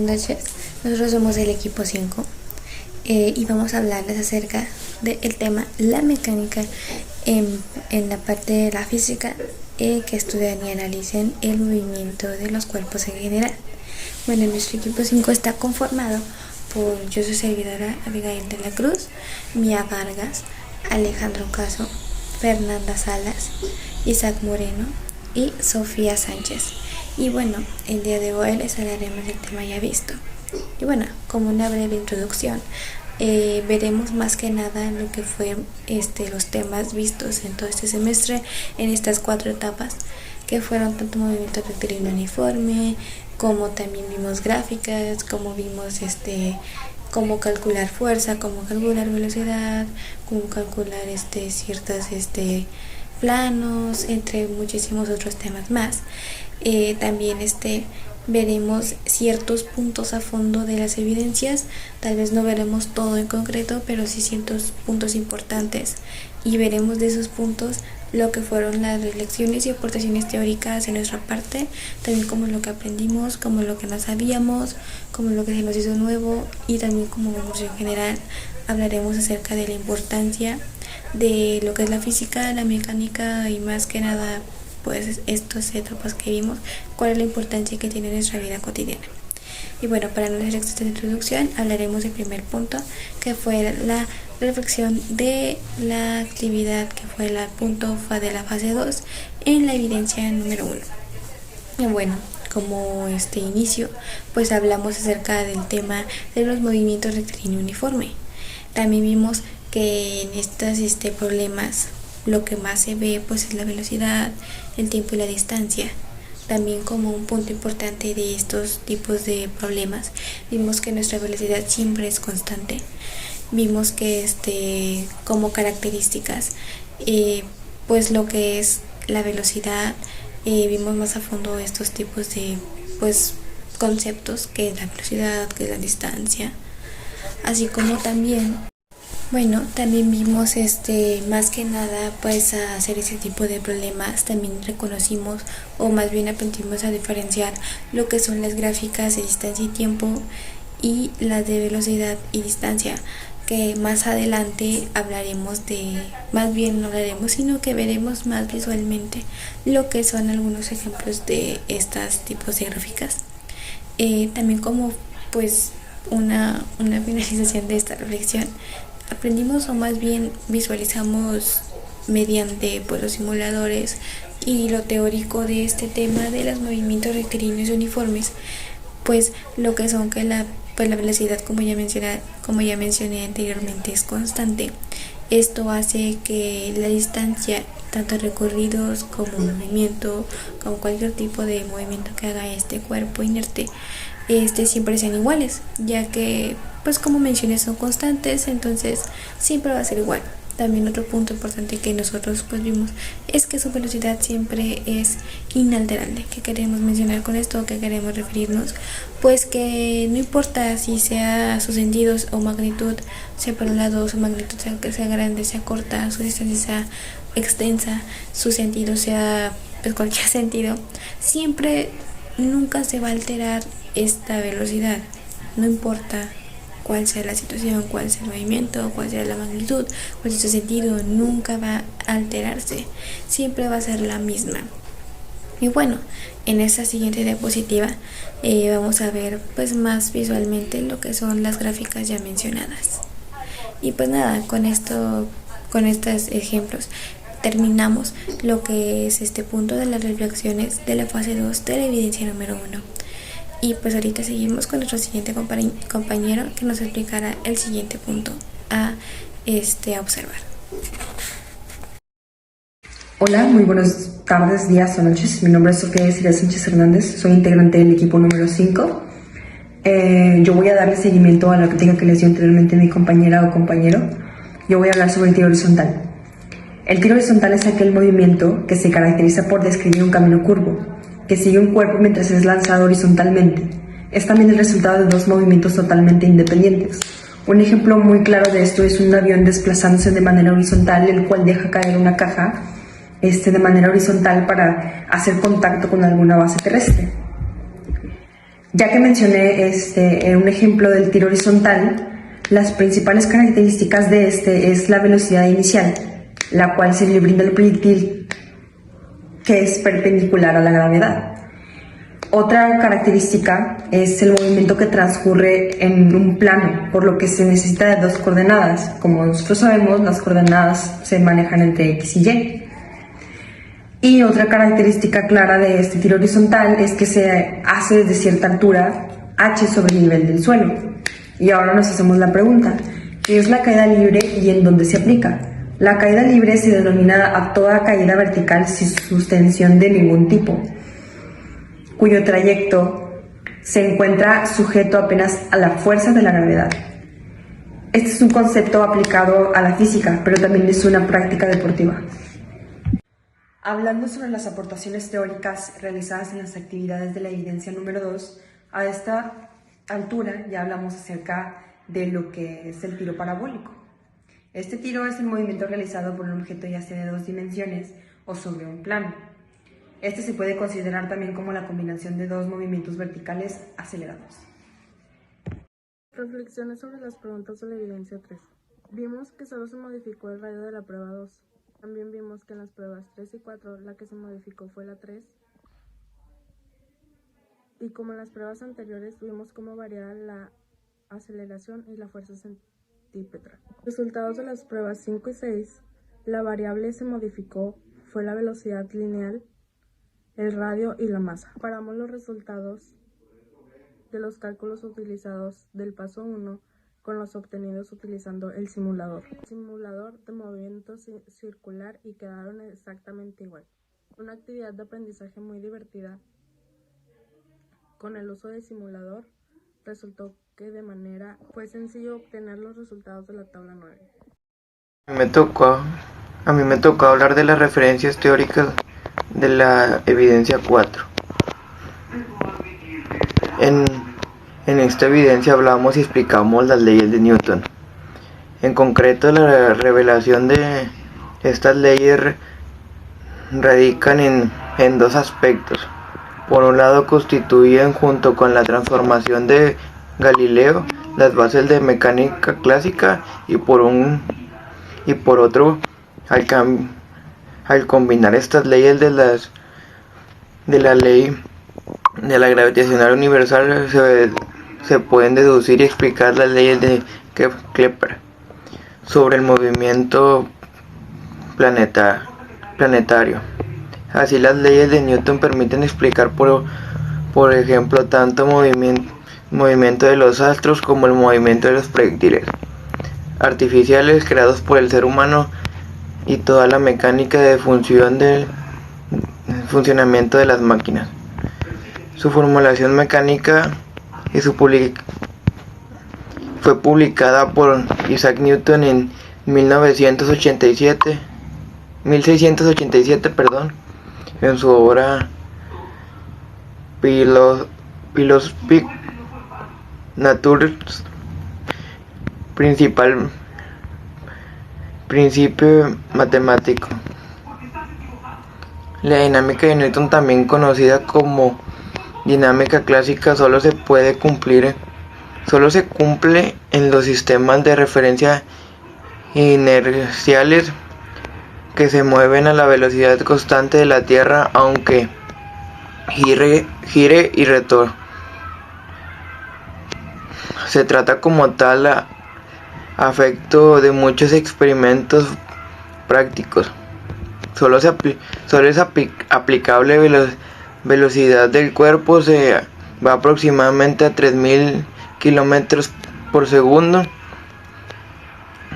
noches. Nosotros somos el equipo 5 y vamos a hablarles acerca del tema la mecánica en la parte de la física que estudian y analicen el movimiento de los cuerpos en general. Bueno, nuestro equipo 5 está conformado por yo, su servidora Abigail de la Cruz, Mía Vargas, Alejandro Caso, Fernanda Salas, Isaac Moreno y Sofía Sánchez. Y bueno, el día de hoy les hablaremos del tema ya visto. Y bueno, como una breve introducción, veremos más que nada lo que fue los temas vistos en todo este semestre en estas 4 etapas, que fueron tanto movimiento rectilíneo uniforme, como también vimos gráficas, como vimos cómo calcular fuerza, cómo calcular velocidad, cómo calcular ciertos planos, entre muchísimos otros temas más. También veremos ciertos puntos a fondo de las evidencias. Tal vez no veremos todo en concreto, pero sí ciertos puntos importantes, y veremos de esos puntos lo que fueron las reflexiones y aportaciones teóricas de nuestra parte, también como lo que aprendimos, como lo que no sabíamos, como lo que se nos hizo nuevo, y también como en general hablaremos acerca de la importancia de lo que es la física, la mecánica y más que nada pues estas etapas que vimos, cuál es la importancia que tiene en nuestra vida cotidiana. Y bueno, para no hacer esta introducción, hablaremos del primer punto, que fue la reflexión de la actividad, que fue el punto de la fase 2 en la evidencia número 1. Y bueno, como inicio, pues hablamos acerca del tema de los movimientos rectilíneo uniforme. También vimos que en estos problemas lo que más se ve pues es la velocidad, el tiempo y la distancia. También como un punto importante de estos tipos de problemas, vimos que nuestra velocidad siempre es constante. Vimos que como características, pues lo que es la velocidad, vimos más a fondo estos tipos de pues conceptos, que es la velocidad, que es la distancia, así como también también vimos más que nada pues a hacer ese tipo de problemas. También reconocimos, o más bien aprendimos a diferenciar lo que son las gráficas de distancia y tiempo y las de velocidad y distancia, que más adelante hablaremos no hablaremos, sino que veremos más visualmente lo que son algunos ejemplos de estos tipos de gráficas. También como pues una finalización de esta reflexión, aprendimos, o más bien visualizamos mediante pues los simuladores y lo teórico de este tema de los movimientos rectilíneos uniformes, pues lo que son que la velocidad, como ya mencioné anteriormente, es constante. Esto hace que la distancia, tanto recorridos como movimiento, como cualquier tipo de movimiento que haga este cuerpo inerte, siempre sean iguales, ya que pues como mencioné son constantes, entonces siempre va a ser igual. También otro punto importante que nosotros pues vimos es que su velocidad siempre es inalterable. ¿Qué queremos mencionar con esto? ¿Qué queremos referirnos? Pues que no importa si sea sus sentidos o magnitud, sea por un lado su magnitud sea grande, sea corta, su distancia sea extensa, su sentido sea pues cualquier sentido, siempre nunca se va a alterar esta velocidad. No importa cuál sea la situación, cuál sea el movimiento, cuál sea la magnitud, cuál sea su sentido, nunca va a alterarse, siempre va a ser la misma. Y bueno, en esta siguiente diapositiva vamos a ver pues más visualmente lo que son las gráficas ya mencionadas. Y pues nada, con estos ejemplos terminamos lo que es este punto de las reflexiones de la fase 2 de la evidencia número 1. Y pues ahorita seguimos con nuestro siguiente compañero, que nos explicará el siguiente punto a observar. Hola, muy buenas tardes, días o noches. Mi nombre es Sofía Cecilia Sánchez Hernández, soy integrante del equipo número 5. Yo voy a darle seguimiento a la crítica que les dio anteriormente mi compañera o compañero. Yo voy a hablar sobre el tiro horizontal. El tiro horizontal es aquel movimiento que se caracteriza por describir un camino curvo, que sigue un cuerpo mientras es lanzado horizontalmente. Es también el resultado de 2 movimientos totalmente independientes. Un ejemplo muy claro de esto es un avión desplazándose de manera horizontal, el cual deja caer una caja de manera horizontal para hacer contacto con alguna base terrestre. Ya que mencioné un ejemplo del tiro horizontal, las principales características de este es la velocidad inicial, la cual se le brinda al proyectil que es perpendicular a la gravedad. Otra característica es el movimiento que transcurre en un plano, por lo que se necesita de dos coordenadas. Como nosotros sabemos, las coordenadas se manejan entre X y Y. Y otra característica clara de este tiro horizontal es que se hace desde cierta altura, h sobre el nivel del suelo. Y ahora nos hacemos la pregunta, ¿qué es la caída libre y en dónde se aplica? La caída libre se denomina a toda caída vertical sin sustención de ningún tipo, cuyo trayecto se encuentra sujeto apenas a la fuerza de la gravedad. Este es un concepto aplicado a la física, pero también es una práctica deportiva. Hablando sobre las aportaciones teóricas realizadas en las actividades de la evidencia número 2, a esta altura ya hablamos acerca de lo que es el tiro parabólico. Este tiro es el movimiento realizado por un objeto ya sea de dos dimensiones o sobre un plano. Este se puede considerar también como la combinación de dos movimientos verticales acelerados. Reflexiones sobre las preguntas de la evidencia 3. Vimos que solo se modificó el radio de la prueba 2. También vimos que en las pruebas 3 y 4 la que se modificó fue la 3. Y como en las pruebas anteriores vimos cómo variaba la aceleración y la fuerza centípetra. Resultados de las pruebas 5 y 6, la variable se modificó, fue la velocidad lineal, el radio y la masa. Comparamos los resultados de los cálculos utilizados del paso 1 con los obtenidos utilizando el simulador. Simulador de movimiento circular y quedaron exactamente igual. Una actividad de aprendizaje muy divertida. Con el uso del simulador resultó que fue sencillo obtener los resultados de la tabla 9. A mí me tocó hablar de las referencias teóricas de la evidencia 4. En esta evidencia hablamos y explicamos las leyes de Newton. En concreto, la revelación de estas leyes radican en dos aspectos. Por un lado, constituyen junto con la transformación de Galileo las bases de mecánica clásica y por otro, al combinar estas leyes de la ley de la gravitacional universal se pueden deducir y explicar las leyes de Kepler sobre el movimiento planetario. Así, las leyes de Newton permiten explicar, por ejemplo, tanto movimiento de los astros como el movimiento de los proyectiles artificiales creados por el ser humano y toda la mecánica de funcionamiento de las máquinas. Su formulación mecánica y fue publicada por Isaac Newton en 1687, en su obra Philosophic Natures, principio matemático. La dinámica de Newton, también conocida como dinámica clásica, solo se cumple en los sistemas de referencia inerciales que se mueven a la velocidad constante de la Tierra, aunque gire y retorne. Se trata como tal a efecto de muchos experimentos prácticos. Solo es aplicable velocidad del cuerpo se va aproximadamente a 3000 kilómetros por segundo,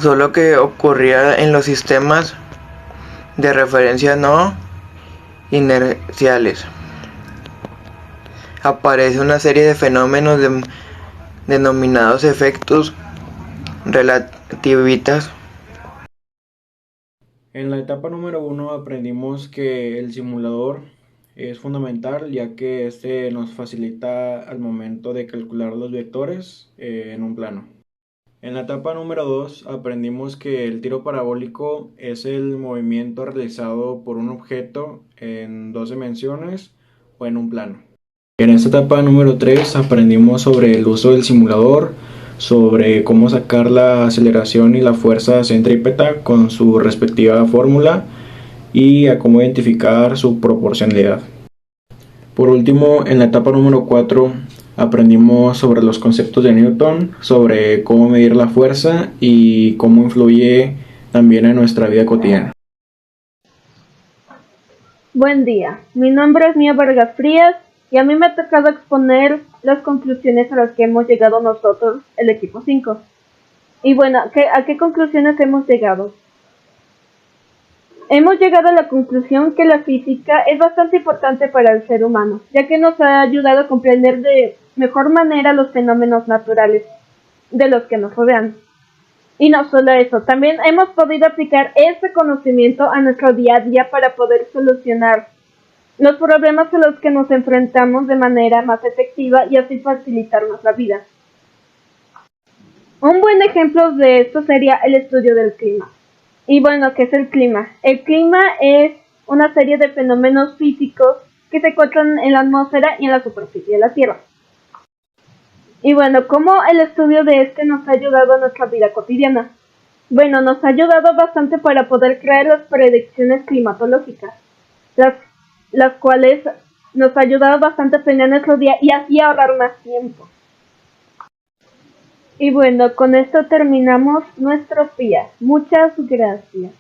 solo que ocurría en los sistemas de referencia no inerciales. Aparece una serie de fenómenos denominados efectos relativistas. En la etapa número 1 aprendimos que el simulador es fundamental, ya que este nos facilita al momento de calcular los vectores en un plano. En la etapa número 2 aprendimos que el tiro parabólico es el movimiento realizado por un objeto en dos dimensiones o en un plano. En esta etapa número 3 aprendimos sobre el uso del simulador, sobre cómo sacar la aceleración y la fuerza centrípeta con su respectiva fórmula y a cómo identificar su proporcionalidad. Por último, en la etapa número 4 aprendimos sobre los conceptos de Newton, sobre cómo medir la fuerza y cómo influye también en nuestra vida cotidiana. Buen día, mi nombre es Mía Vargas Frías y a mí me ha tocado exponer las conclusiones a las que hemos llegado nosotros, el equipo 5. Y bueno, ¿a qué conclusiones hemos llegado? Hemos llegado a la conclusión que la física es bastante importante para el ser humano, ya que nos ha ayudado a comprender de mejor manera los fenómenos naturales de los que nos rodean. Y no solo eso, también hemos podido aplicar este conocimiento a nuestro día a día para poder solucionar los problemas a los que nos enfrentamos de manera más efectiva y así facilitar nuestra vida. Un buen ejemplo de esto sería el estudio del clima. Y bueno, ¿qué es el clima? El clima es una serie de fenómenos físicos que se encuentran en la atmósfera y en la superficie de la Tierra. Y bueno, ¿cómo el estudio de este nos ha ayudado a nuestra vida cotidiana? Bueno, nos ha ayudado bastante para poder crear las predicciones climatológicas, las cuales nos ha ayudado bastante a planear nuestro día y así ahorrar más tiempo. Y bueno, con esto terminamos nuestro día. Muchas gracias.